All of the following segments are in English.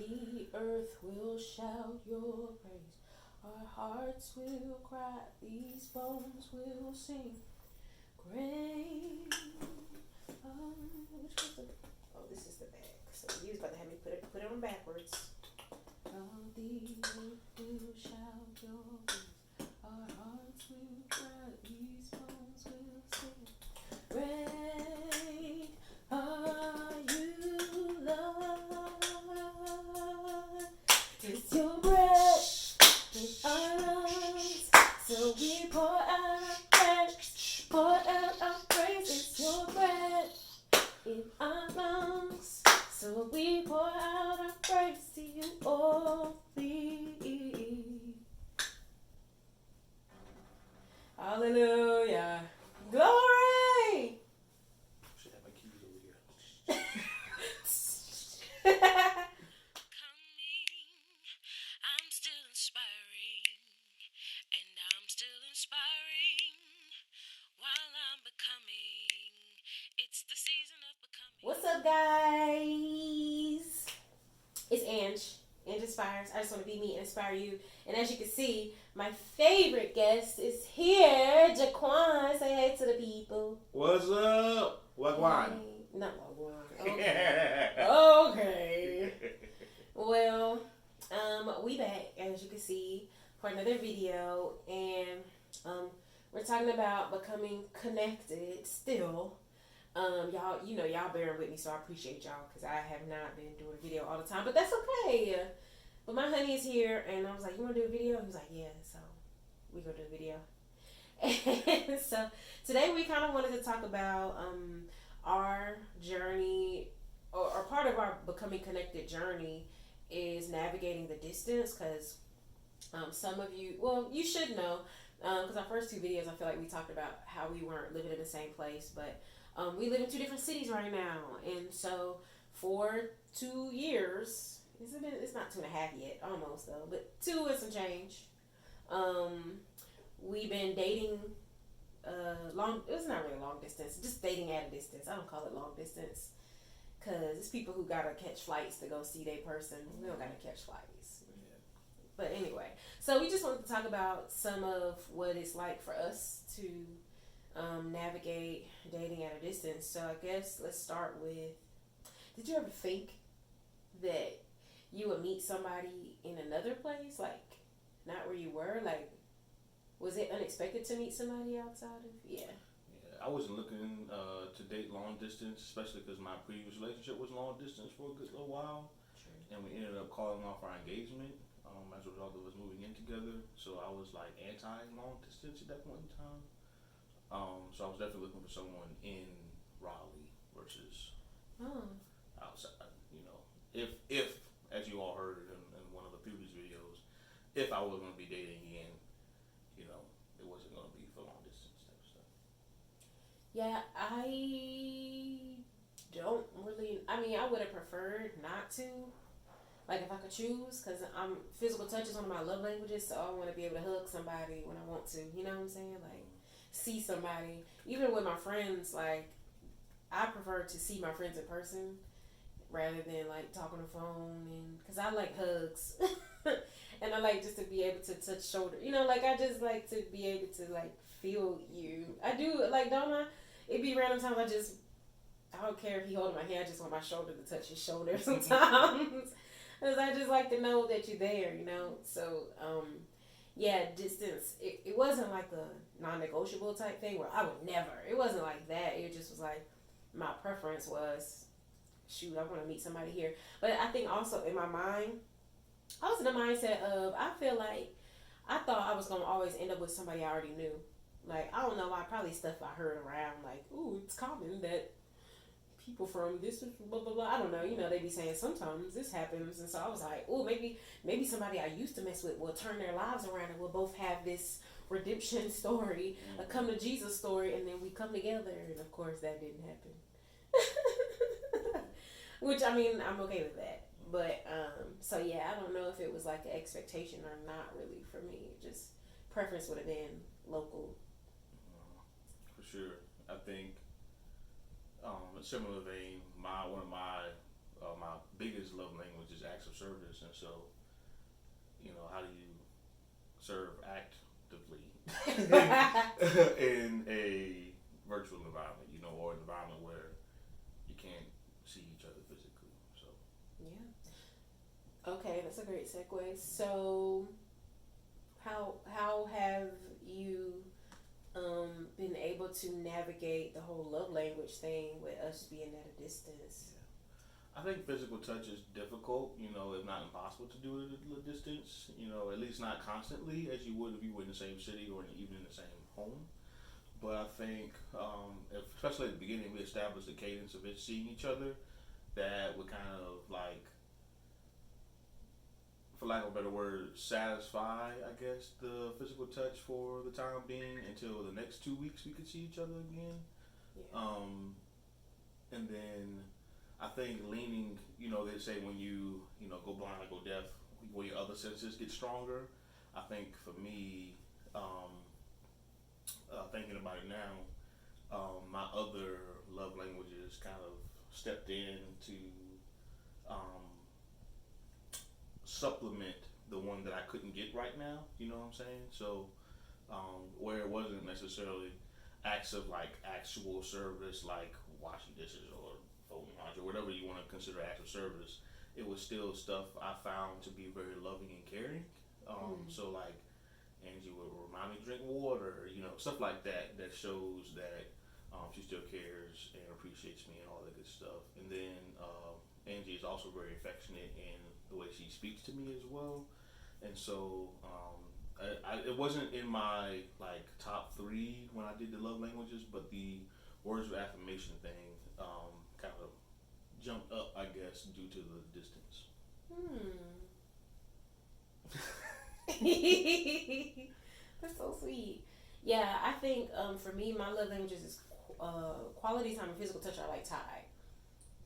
the earth will shout your praise. Our hearts will cry, these bones will sing. Great. Which was the? Oh, this is the back. So you was about to have me put it on backwards. The earth will shout your praise. Our hearts will cry, these bones will sing. Great are you, Lord. It's your breath in our lungs, so we pour out our praise. It's your breath in our lungs, so we pour out our praise to you only. Hallelujah. Glory. Should have my keys over here. I'm still inspiring, and I'm still inspiring while I'm becoming. It's the season of becoming. What's up, guys? It's Ange. Ange Inspires. I just want to be me and inspire you. And as you can see, my favorite guest is here. Jaquan. Say hey to the people. What's up? Jaquan. Hey. Not Jaquan. Okay. Okay. Well, we back, as you can see, for another video. And we're talking about becoming connected still. Y'all bearing with me, so I appreciate y'all, because I have not been doing a video all the time, but that's okay. But my honey is here, and I was like, you want to do a video? He was like, yeah, so we gonna do a video. And so today we kind of wanted to talk about our journey, or part of our becoming connected journey is navigating the distance, because some of you, well, you should know, because our first two videos, I feel like we talked about how we weren't living in the same place, but we live in two different cities right now, and so for 2 years, it's not 2.5 yet, almost though, but 2 and some change. We've been dating it's not really long distance, just dating at a distance. I don't call it long distance, because it's people who gotta catch flights to go see their person. We don't gotta catch flights. Yeah. But anyway, so we just wanted to talk about some of what it's like for us to navigate dating at a distance. So I guess let's start with, did you ever think that you would meet somebody in another place, like not where you were? Like, was it unexpected to meet somebody outside of? Yeah, I wasn't looking to date long distance, especially because my previous relationship was long distance for a good little while. True. And we ended up calling off our engagement as a result of us moving in together. So I was like anti long distance at that point in time. So I was definitely looking for someone in Raleigh versus outside. If as you all heard in one of the previous videos, if I was going to be dating again, it wasn't going to be for long distance type of stuff. Yeah, I don't really. I mean, I would have preferred not to. Like, if I could choose, because physical touch is one of my love languages, so I want to be able to hug somebody when I want to. You know what I'm saying? Like, see somebody. Even with my friends, like, I prefer to see my friends in person rather than like talk on the phone, and because I like hugs. And I like just to be able to touch shoulder. Like, I just like to be able to like feel you. I do, like, don't I? It be random times I don't care if he holding my hand, I just want my shoulder to touch his shoulder sometimes. Because I just like to know that you're there, So, yeah, distance, it wasn't like a non-negotiable type thing where I would never. It wasn't like that. It just was like, my preference was, shoot, I want to meet somebody here. But I think also in my mind, I was in the mindset of, I feel like I thought I was going to always end up with somebody I already knew. Like, I don't know why, probably stuff I heard around, like, ooh, it's common that people from this blah blah blah. I don't know. They be saying sometimes this happens, and so I was like, oh, maybe somebody I used to mess with will turn their lives around, and we'll both have this redemption story, a come to Jesus story, and then we come together. And of course, that didn't happen. Which, I mean, I'm okay with that. But so yeah, I don't know if it was like an expectation or not really for me. Just preference would have been local. For sure, I think. A similar vein, one of my biggest love languages is acts of service, and so how do you serve actively in a virtual environment, or an environment where you can't see each other physically. So Yeah. Okay, that's a great segue. So, how have you been able to navigate the whole love language thing with us being at a distance? yeah, I think physical touch is difficult, if not impossible to do it at a distance. At least not constantly as you would if you were in the same city or even in the same home. But I think, especially at the beginning, we established a cadence of it seeing each other that would kind of like, for lack of a better word, satisfy, I guess, the physical touch for the time being until the next 2 weeks we could see each other again. Yeah. And then I think leaning, they say when go blind or go deaf, when your other senses get stronger. I think for me, thinking about it now, my other love languages kind of stepped in to um, supplement the one that I couldn't get right now. You know what I'm saying? So where it wasn't necessarily acts of like actual service, like washing dishes or folding laundry, or whatever you want to consider acts of service, it was still stuff I found to be very loving and caring. So like Angie would remind me to drink water, stuff like that. That shows that she still cares and appreciates me and all that good stuff. And then Angie is also very affectionate in the way she speaks to me as well. And so it wasn't in my like top three when I did the love languages, but the words of affirmation thing kind of jumped up, I guess, due to the distance. That's so sweet. Yeah, I think for me, my love languages is quality time and physical touch are like tied.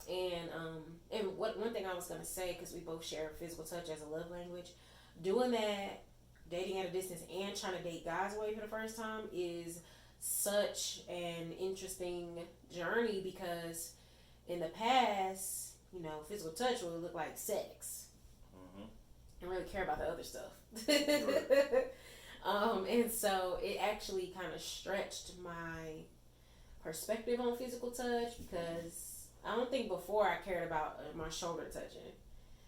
And what one thing I was gonna say, because we both share physical touch as a love language, doing that, dating at a distance and trying to date guys away for the first time is such an interesting journey because in the past, physical touch would look like sex. And really care about the other stuff. Right. And so it actually kind of stretched my perspective on physical touch because I don't think before I cared about my shoulder touching.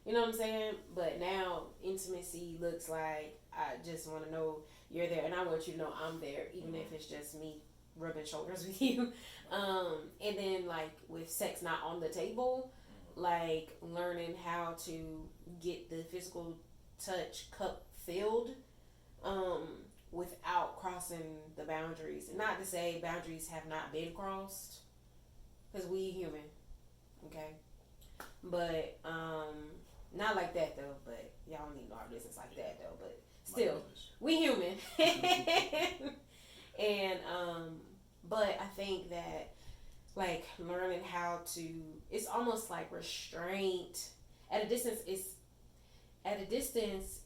You know what I'm saying? But now intimacy looks like I just want to know you're there and I want you to know I'm there, even if it's just me rubbing shoulders with you. And then like with sex not on the table, like learning how to get the physical touch cup filled without crossing the boundaries. And not to say boundaries have not been crossed, because we human, okay? But not like that though. But y'all don't need our business like that though. But still, we human. And but I think that like learning how to, it's almost like restraint at a distance.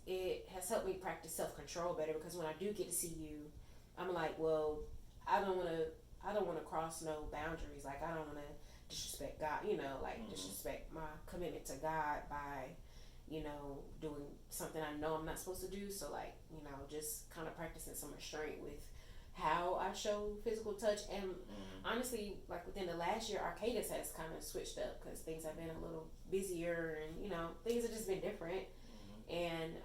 It has helped me practice self-control better because when I do get to see you, I'm like, well, I don't want to cross no boundaries. Like I don't want to disrespect God, disrespect my commitment to God by, doing something I know I'm not supposed to do. So like, just kind of practicing some restraint with how I show physical touch. And honestly, like within the last year, our cadence has kind of switched up because things have been a little busier and, things have just been different. And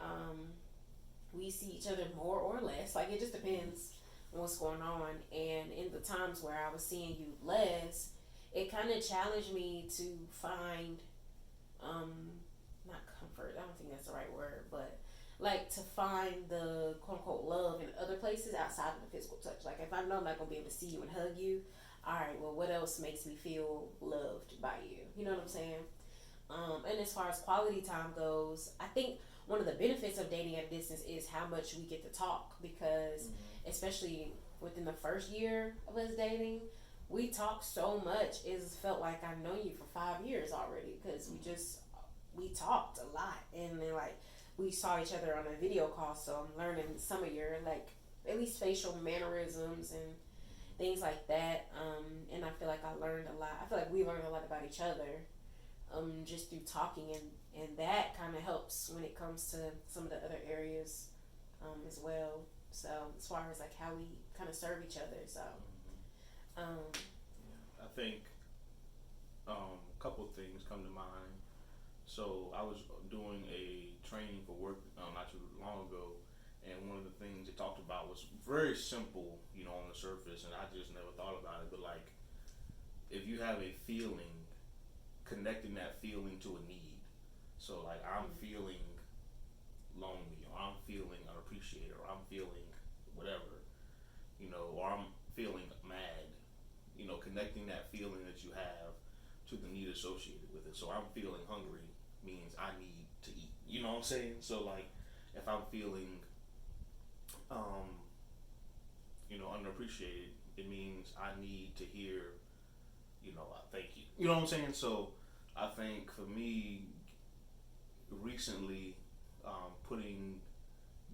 we see each other more or less. Like it just depends on what's going on. And in the times where I was seeing you less, it kind of challenged me to find, not comfort. I don't think that's the right word, but like to find the quote unquote love in other places outside of the physical touch. Like if I know I'm not gonna be able to see you and hug you, all right, well, what else makes me feel loved by you? You know what I'm saying? And as far as quality time goes, I think one of the benefits of dating at a distance is how much we get to talk because especially within the first year of us dating, we talked so much. It's felt like I've known you for 5 years already because we talked a lot. And then like we saw each other on a video call, so I'm learning some of your like at least facial mannerisms and things like that. And I feel like I learned a lot. I feel like we learned a lot about each other just through talking, and that kind of helps when it comes to some of the other areas, as well. So as far as like how we kind of serve each other, so um, Yeah, I think a couple of things come to mind. So I was doing a training for work not too long ago, and one of the things they talked about was very simple, on the surface, and I just never thought about it. But like, if you have a feeling, connecting that feeling to a need. So like, I'm feeling lonely, or I'm feeling unappreciated, or I'm feeling whatever, or I'm feeling mad. Connecting that feeling that you have to the need associated with it. So I'm feeling hungry means I need to eat. You know what I'm saying? So like, if I'm feeling, um, underappreciated, it means I need to hear, thank you. You know what I'm saying? So I think for me, recently, putting,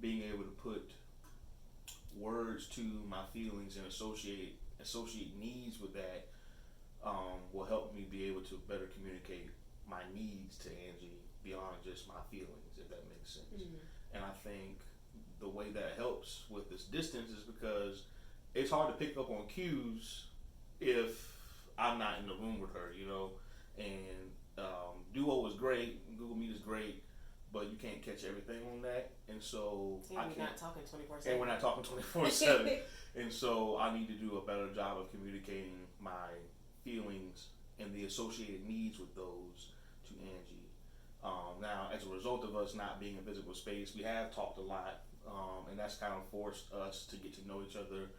being able to put words to my feelings and associate needs with that, will help me be able to better communicate my needs to Angie beyond just my feelings, if that makes sense. And I think the way that helps with this distance is because it's hard to pick up on cues if I'm not in the room with her, And Duo is great, Google Meet is great, but you can't catch everything on that, and so and I we're can't. not talking 24/7. And we're not talking 24/7, and so I need to do a better job of communicating my feelings and the associated needs with those to Angie. Now, as a result of us not being in physical space, we have talked a lot, and that's kind of forced us to get to know each other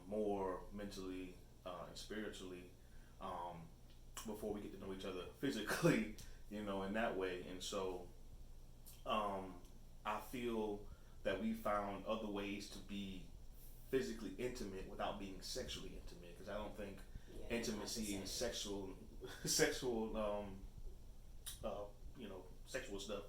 more mentally and spiritually before we get to know each other physically, in that way. And so I feel that we found other ways to be physically intimate without being sexually intimate, because I don't think intimacy and sexual sexual stuff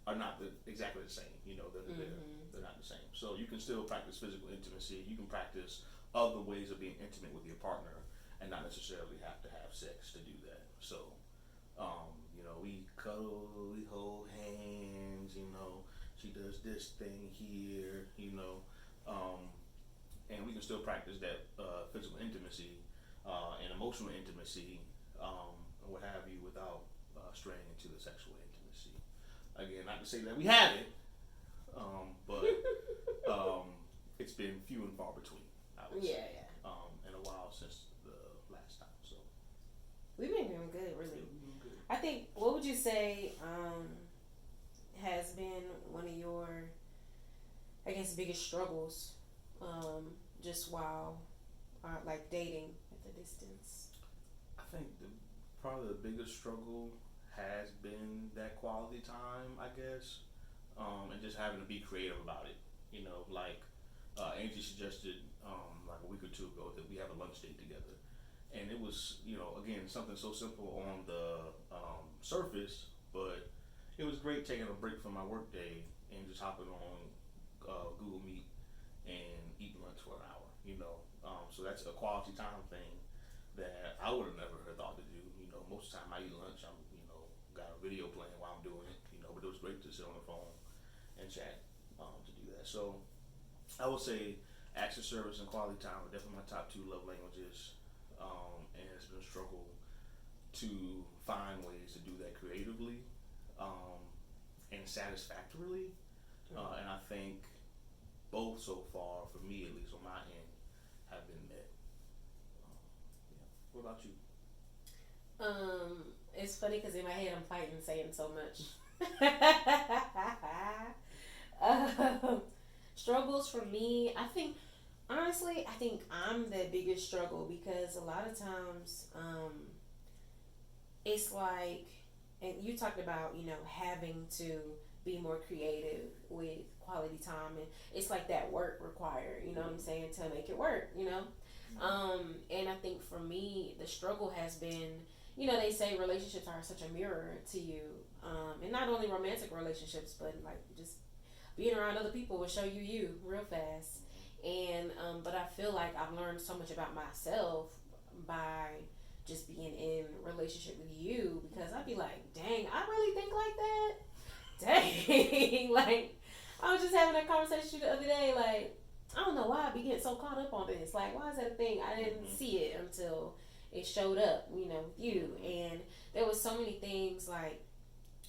are not exactly the same. They're not the same. So you can still practice physical intimacy. You can practice other ways of being intimate with your partner, and not necessarily have to have sex to do that. So, we cuddle, we hold hands. She does this thing here. And we can still practice that physical intimacy and emotional intimacy, and what have you, without straying into the sexual intimacy. Again, not to say that we haven't, but it's been few and far between, I would say. In a while since the last time, so we've been doing good, really. yeah, we've been good. I think, what would you say has been one of your, I guess, biggest struggles, just while, like, dating at the distance? I think probably the biggest struggle has been that quality time, I guess, and just having to be creative about it. Like Angie suggested like a week or two ago that we have a lunch date together, and it was, again, something so simple on the surface, but it was great taking a break from my work day and just hopping on Google Meet and eating lunch for an hour. So that's a quality time thing that I would have never thought to do. Most of the time I eat lunch, I'm got a video playing while I'm doing it. But it was great to sit on the phone and chat to do that. So I would say acts of service and quality time are definitely my top two love languages, and it's been a struggle to find ways to do that creatively and satisfactorily. And I think both so far, for me at least on my end, have been met. Yeah. What about you? It's funny because in my head I'm fighting saying so much. Struggles for me, I think, honestly, I think I'm the biggest struggle because a lot of times, it's like, and you talked about, having to be more creative with quality time, and it's like that work required, what I'm saying, to make it work. And I think for me, the struggle has been, they say relationships are such a mirror to you, and not only romantic relationships, but like just being around other people will show you real fast. And but I feel like I've learned so much about myself by just being in relationship with you, because I'd be like, dang, I really think like that. Dang, like I was just having a conversation the other day. Like I don't know why I be getting so caught up on this. Like why is that a thing? I didn't see it until it showed up. With you, and there was so many things like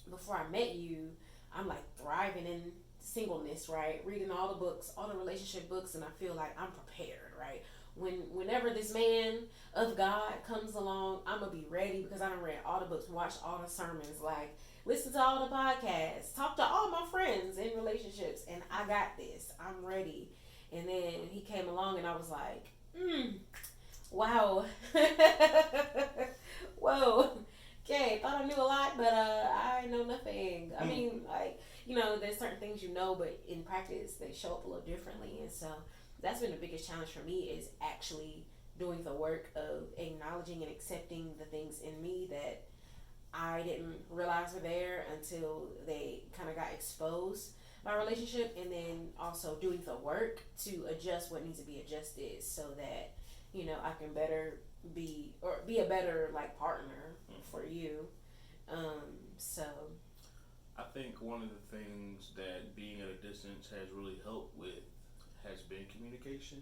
before I met you. I'm like thriving in singleness, right? Reading all the books, all the relationship books, and I feel like I'm prepared, right? Whenever this man of God comes along, I'm gonna be ready because I done read all the books, watched all the sermons, like listen to all the podcasts, talk to all my friends in relationships, and I got this. I'm ready. And then he came along, and I was like, wow, whoa. Okay, thought I knew a lot, but I know nothing. I mean, like, there's certain things but in practice they show up a little differently. And so that's been the biggest challenge for me is actually doing the work of acknowledging and accepting the things in me that I didn't realize were there until they kind of got exposed by relationship, and then also doing the work to adjust what needs to be adjusted so that I can be a better like partner for you. So I think one of the things that being at a distance has really helped with has been communication,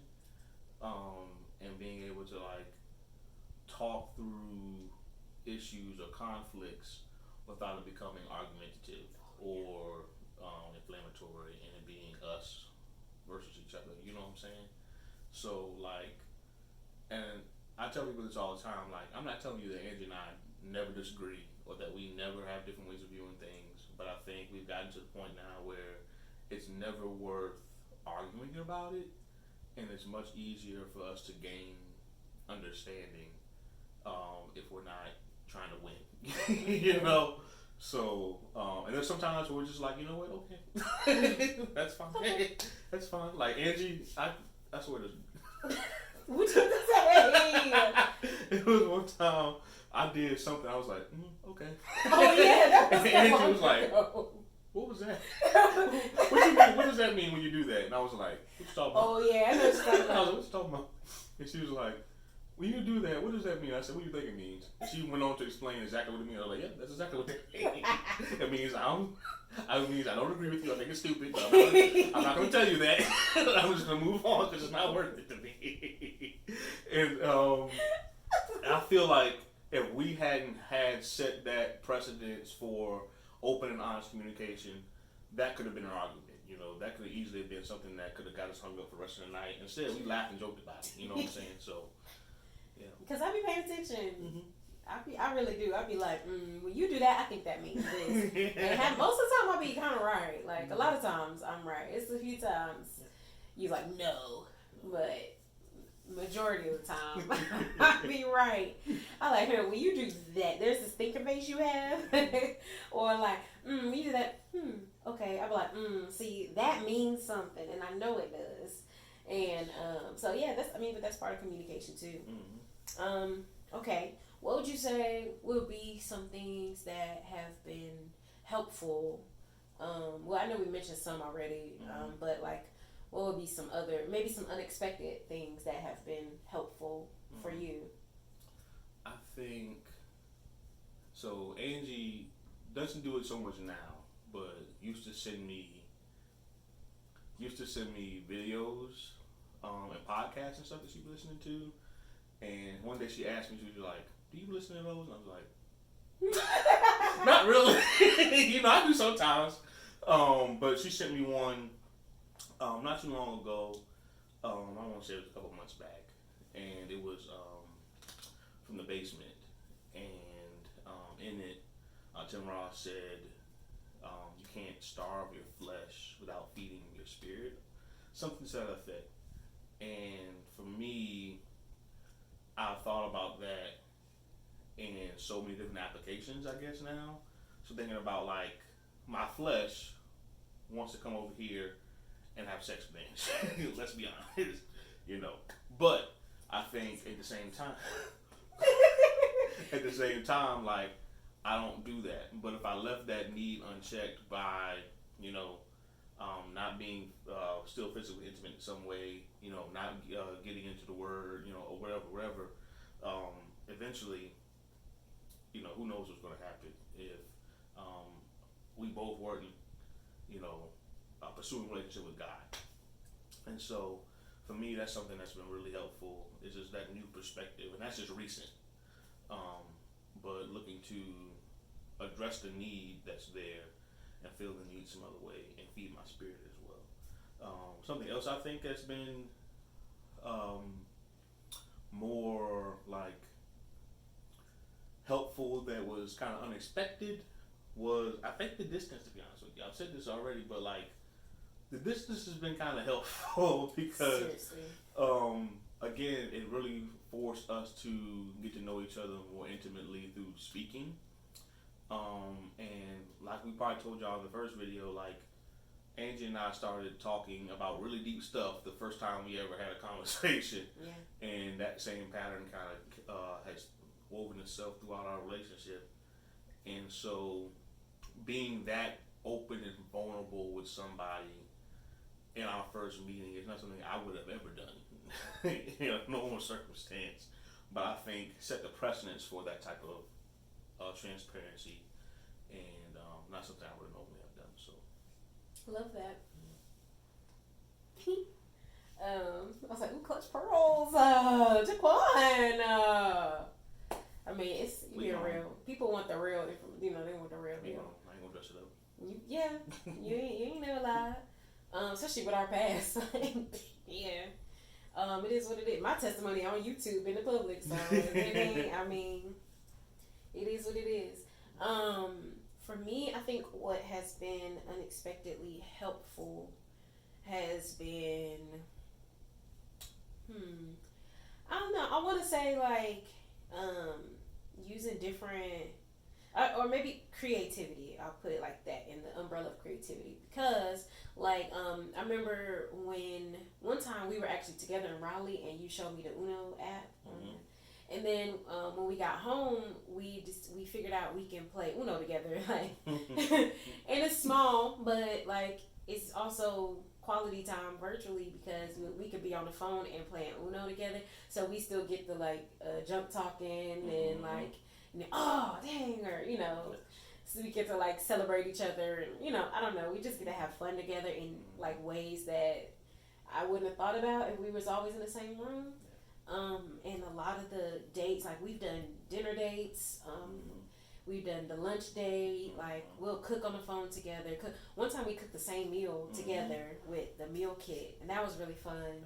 and being able to like talk through issues or conflicts without it becoming argumentative or inflammatory, and it being us versus each other. You know what I'm saying? So like, and I tell people this all the time. Like, I'm not telling you that Angie and I never disagree or that we never have different ways of viewing things, but I think we've gotten to the point now where it's never worth arguing about it, and it's much easier for us to gain understanding if we're not trying to win. So and there's sometimes we're just like, you know what, okay, that's fine. Okay. That's fine. Like Angie, I swear to. What you say? It was one time I did something. I was like, okay. Oh yeah, that was and Angie was like, what was that? What you mean? What does that mean when you do that? And I was like, what you talking about? Oh yeah, I know what you're talking about. I was like, what you talking about? And she was like, when you do that, what does that mean? I said, what do you think it means? And she went on to explain exactly what it means. I was like, yeah, that's exactly what that means. It means I don't agree with you. I think it's stupid. But I'm not going to tell you that. I'm just going to move on because it's not worth it to me. And I feel like if we hadn't had set that precedence for open and honest communication, that could have been an argument. That could have easily been something that could have got us hung up for the rest of the night. Instead, we laughed and joked about it. You know what I'm saying? So, yeah. Because I be paying attention. I really do. I be like, when you do that, I think that means this. And most of the time, I be kind of right. Like, a lot of times, I'm right. It's a few times you're like, no. But majority of the time, I be right. I like, hey, when you do that, there's this thinking base you have. Or like, when you do that, okay. I be like, see, that means something. And I know it does. And so, yeah, but that's part of communication, too. Okay. What would you say would be some things that have been helpful? Well, I know we mentioned some already, but like, what would be some other, maybe some unexpected things that have been helpful for you? I think, so Angie doesn't do it so much now, but used to send me videos and podcasts and stuff that she'd be listening to. And one day she asked me, she was like, do you listen to those? And I was like, not really. I do sometimes. But she sent me one not too long ago. I want to say it was a couple months back. And it was from the basement. And in it, Tim Ross said, you can't starve your flesh without feeding your spirit. Something to that effect. And for me, I've thought about that in so many different applications, I guess, now. So thinking about, like, my flesh wants to come over here and have sex with me. Let's be honest. But I think at the same time, like, I don't do that. But if I left that need unchecked by, not being still physically intimate in some way, not getting into the word, or whatever, eventually, who knows what's going to happen if um, we both weren't, you know, pursuing a relationship with God. And so, for me, that's something that's been really helpful. Is just that new perspective, and that's just recent. Um, but looking to address the need that's there and fill the need some other way and feed my spirit as well. Something else I think that's been um, more like helpful that was kind of unexpected was, I think, the distance. To be honest with you, I've said this already, but like the distance has been kind of helpful because Seriously. again, it really forced us to get to know each other more intimately through speaking. And like we probably told y'all in the first video, like Angie and I started talking about really deep stuff the first time we ever had a conversation. Yeah. And that same pattern kind of has woven itself throughout our relationship. And so being that open and vulnerable with somebody in our first meeting is not something I would have ever done in a normal circumstance. But I think set the precedence for that type of transparency, and not something I would normally have done. So Love that. I was like, ooh, clutch pearls, Jaquan. I mean, it's being real. People want the real. They want the real deal. I ain't gonna dress it up. You ain't never lied. Especially with our past. Yeah. It is what it is. My testimony on YouTube in the public, so I mean, it is what it is. For me, I think what has been unexpectedly helpful has been, I don't know. I want to say like using different, or maybe creativity. I'll put it like that, in the umbrella of creativity, because like I remember when one time we were actually together in Raleigh and you showed me the Uno app. And then when we got home, we figured out we can play Uno together, like, and it's small, but like it's also quality time virtually because we could be on the phone and playing Uno together, so we still get the like jump talking and like, oh dang, or so we get to like celebrate each other, and I don't know, we just get to have fun together in like ways that I wouldn't have thought about if we was always in the same room. And a lot of the dates, like we've done dinner dates, we've done the lunch date, like we'll cook on the phone together. One time we cooked the same meal together with the meal kit, and that was really fun.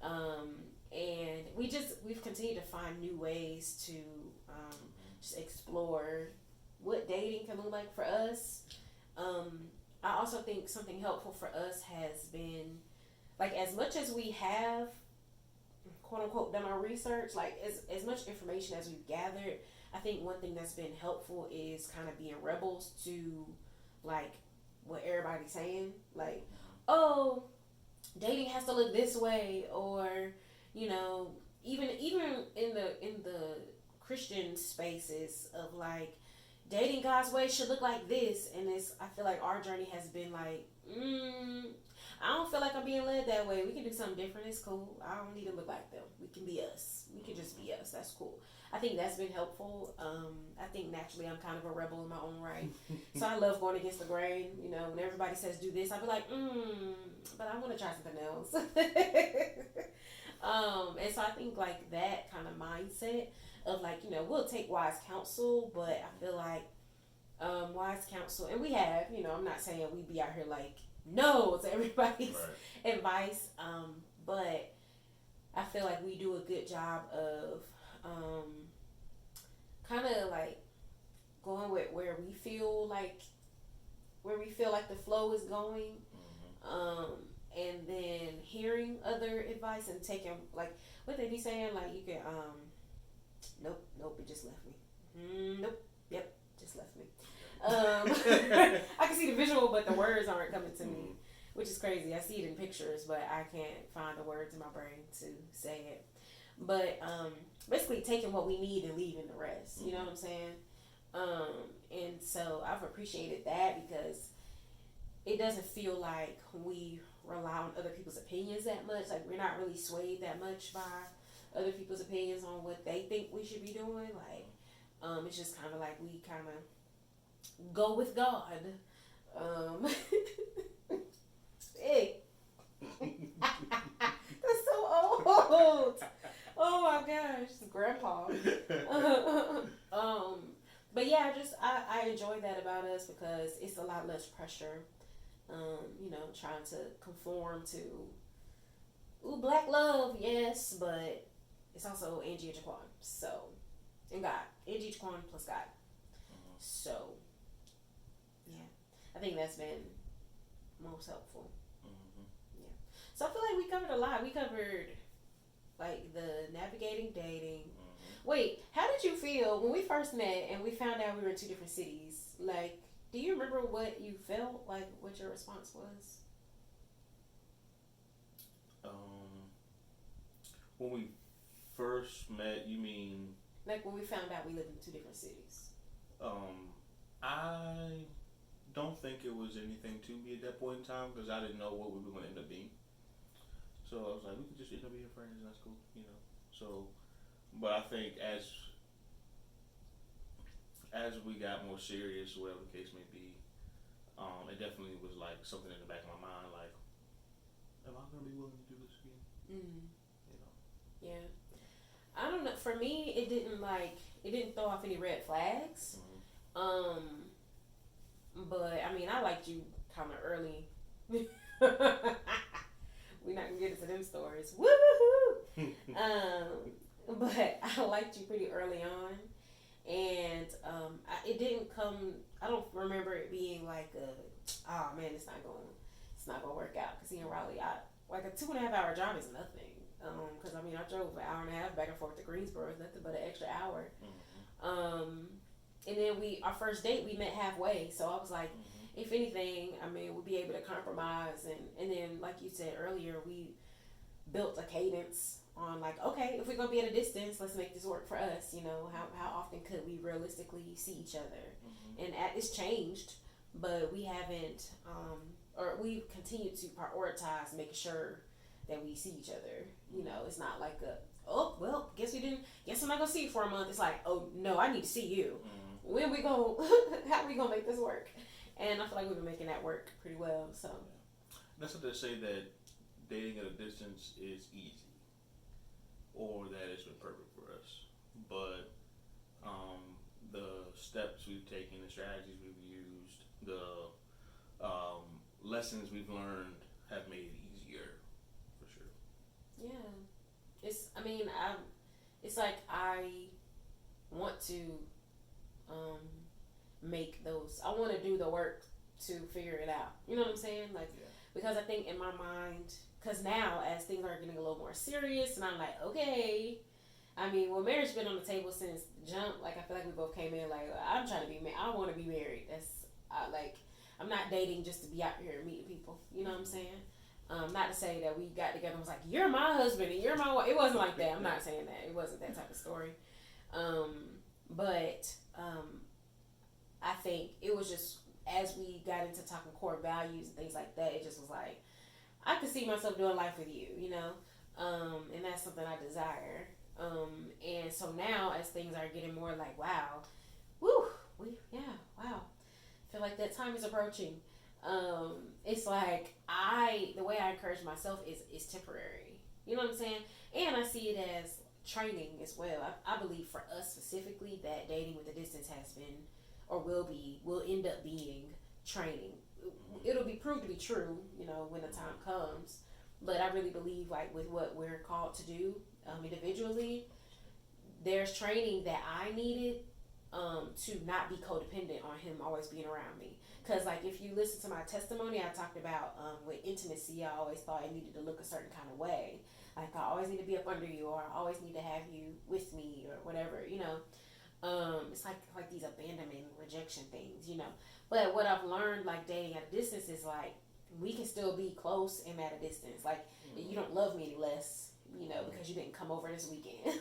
And we've continued to find new ways to just explore what dating can look like for us. I also think something helpful for us has been, like, as much as we have quote unquote done our research, like as much information as we've gathered, I think one thing that's been helpful is kind of being rebels to like what everybody's saying, like, oh, dating has to look this way, or even in the Christian spaces of like dating God's way should look like this, and I feel like our journey has been like, I don't feel like I'm being led that way. We can do something different. It's cool. I don't need to look like them. We can be us. We can just be us. That's cool. I think that's been helpful. I think naturally I'm kind of a rebel in my own right. So I love going against the grain. When everybody says do this, I'll be like, but I want to try something else. And so I think like that kind of mindset of like, we'll take wise counsel, but I feel like wise counsel, and we have, I'm not saying we be out here like, no to everybody's advice, but I feel like we do a good job of kind of like going with where we feel like the flow is going, and then hearing other advice and taking like what they be saying, like you can nope, it just left me, yep, just left me. I can see the visual, but the words aren't coming to me, which is crazy. I see it in pictures, but I can't find the words in my brain to say it. But basically taking what we need and leaving the rest. You know what I'm saying? And so I've appreciated that because it doesn't feel like we rely on other people's opinions that much. Like we're not really swayed that much by other people's opinions on what they think we should be doing. Like, it's just kind of like we kind of go with God. Hey, that's so old. Oh my gosh, grandpa. But yeah, I enjoy that about us because it's a lot less pressure. Trying to conform to black love, yes, but it's also Angie and Jaquan. So, and God, Angie, Jaquan plus God. So, yeah, I think that's been most helpful. Yeah. So I feel like we covered a lot. We covered like the navigating dating. Wait, how did you feel when we first met and we found out we were in two different cities? Like, do you remember what you felt? Like, what your response was? When we first met, you mean? Like when we found out we lived in two different cities. I don't think it was anything to me at that point in time because I didn't know what we were going to end up being. So I was like, we could just end up being friends, and that's cool, So, but I think as we got more serious, whatever the case may be, it definitely was like something in the back of my mind, like, am I going to be willing to do this again? Yeah. I don't know. For me, it didn't throw off any red flags. But I mean, I liked you kind of early. We're not gonna get into them stories. Woo-hoo-hoo! But I liked you pretty early on, and it didn't come. I don't remember it being like oh man, it's not gonna work out. Cause in Raleigh, like a 2.5 hour drive is nothing. Cause I mean, I drove an hour and a half back and forth to Greensboro. It's nothing but an extra hour. And then our first date, we met halfway. So I was like, if anything, I mean, we'll be able to compromise. And then, like you said earlier, we built a cadence on like, okay, if we're going to be at a distance, let's make this work for us. How often could we realistically see each other? And it's changed, but we haven't, or we continue to prioritize making sure that we see each other. It's not like guess I'm not going to see you for a month. It's like, oh, no, I need to see you. When we go, how are we going to make this work? And I feel like we've been making that work pretty well. So that's not to say that dating at a distance is easy or that it's been perfect for us. But the steps we've taken, the strategies we've used, the lessons we've learned have made it easier for sure. Yeah. It's like I want to I want to do the work to figure it out. You know what I'm saying? Like, because I think in my mind, because now as things are getting a little more serious, and I'm like, okay, I mean, well, marriage been on the table since jump. Like, I feel like we both came in like, I'm trying to be married. I want to be married. I'm not dating just to be out here meeting people. You know what I'm saying? Not to say that we got together and was like, you're my husband and you're my wife. It wasn't like that. I'm not saying that. It wasn't that type of story. But I think it was just as we got into talking core values and things like that, it just was like, I could see myself doing life with you, and that's something I desire. And so now as things are getting more like, wow, wow, I feel like that time is approaching. It's like the way I encourage myself is temporary. You know what I'm saying? And I see it as training as well. I believe for us specifically that dating with a distance has been or will end up being training. It'll be proved to be true, when the time comes. But I really believe like with what we're called to do individually, there's training that I needed to not be codependent on him always being around me. Because like if you listen to my testimony, I talked about with intimacy, I always thought it needed to look a certain kind of way. Like I always need to be up under you, or I always need to have you with me, or whatever, It's like these abandonment, rejection things, But what I've learned, like dating at a distance, is like we can still be close and at a distance. Like you don't love me any less, because you didn't come over this weekend.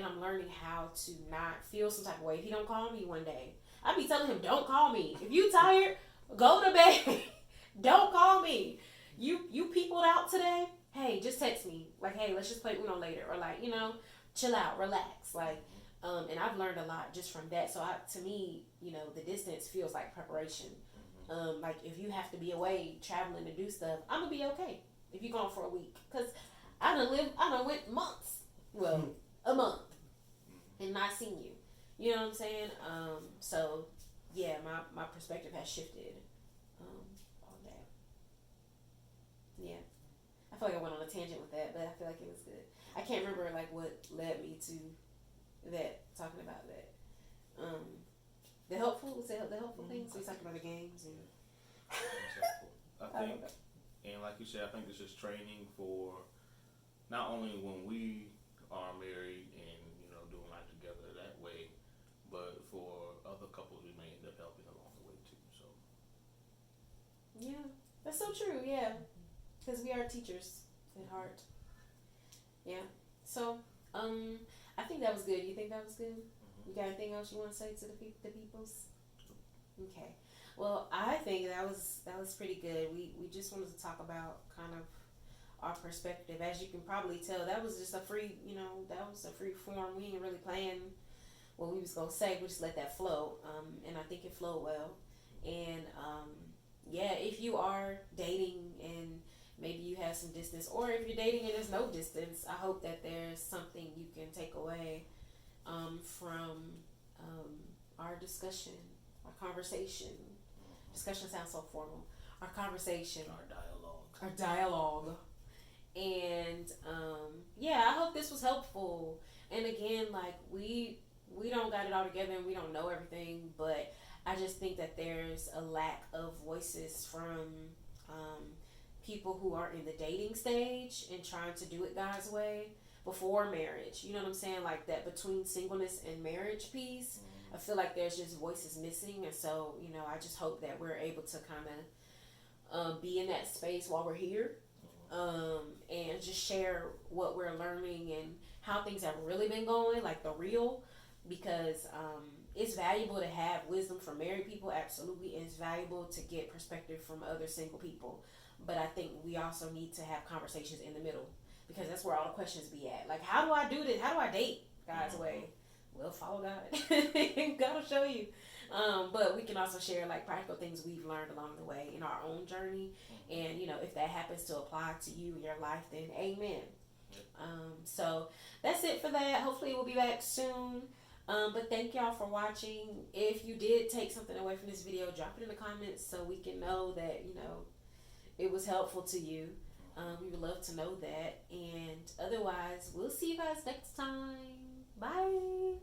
I'm learning how to not feel some type of way if he don't call me one day. I be telling him, don't call me. If you tired, go to bed. Don't call me. You peopled out today. hey, just text me. Like, hey, let's just play Uno later, or like, chill out, relax. Like, and I've learned a lot just from that. So to me, the distance feels like preparation. Like if you have to be away traveling to do stuff, I'm gonna be okay if you're gone for a week, cause I done went months, well, a month, and not seen you. You know what I'm saying? So yeah, my perspective has shifted on that. Yeah, I feel like I went on a tangent with that, but I feel like it was good. I can't remember like what led me to that, talking about that. Um, the helpful was the helpful things. We talked about the games and. I think, and like you said, I think this is training for not only when we are married and doing life together that way, but for other couples we may end up helping along the way too. So Yeah, that's so true. Yeah, because we are teachers at heart. Yeah. So, I think that was good. You think that was good? You got anything else you want to say to the peoples? Okay. Well, I think that was pretty good. We just wanted to talk about kind of our perspective. As you can probably tell, that was just a free, that was a free form. We ain't really plan what we was gonna say. We just let that flow. And I think it flowed well. And yeah, if you are dating and maybe you have some distance, or if you're dating and there's no distance, I hope that there's something you can take away from our discussion, our conversation. Discussion sounds so formal. Our conversation, our dialogue, and yeah, I hope this was helpful. And again, like we don't got it all together and we don't know everything, but I just think that there's a lack of voices from people who are in the dating stage and trying to do it God's way before marriage. You know what I'm saying? Like that between singleness and marriage piece. I feel like there's just voices missing, and so I just hope that we're able to kind of be in that space while we're here, and just share what we're learning and how things have really been going, like the real, because it's valuable to have wisdom from married people. Absolutely, it's valuable to get perspective from other single people, but I think we also need to have conversations in the middle, because that's where all the questions be at. Like, how do I do this? How do I date God's way? Well, follow God. God will show you. But we can also share like practical things we've learned along the way in our own journey. And if that happens to apply to you in your life, then amen. So that's it for that. Hopefully we'll be back soon. But thank y'all for watching. If you did take something away from this video, drop it in the comments so we can know that it was helpful to you. We would love to know that. And otherwise, we'll see you guys next time. Bye.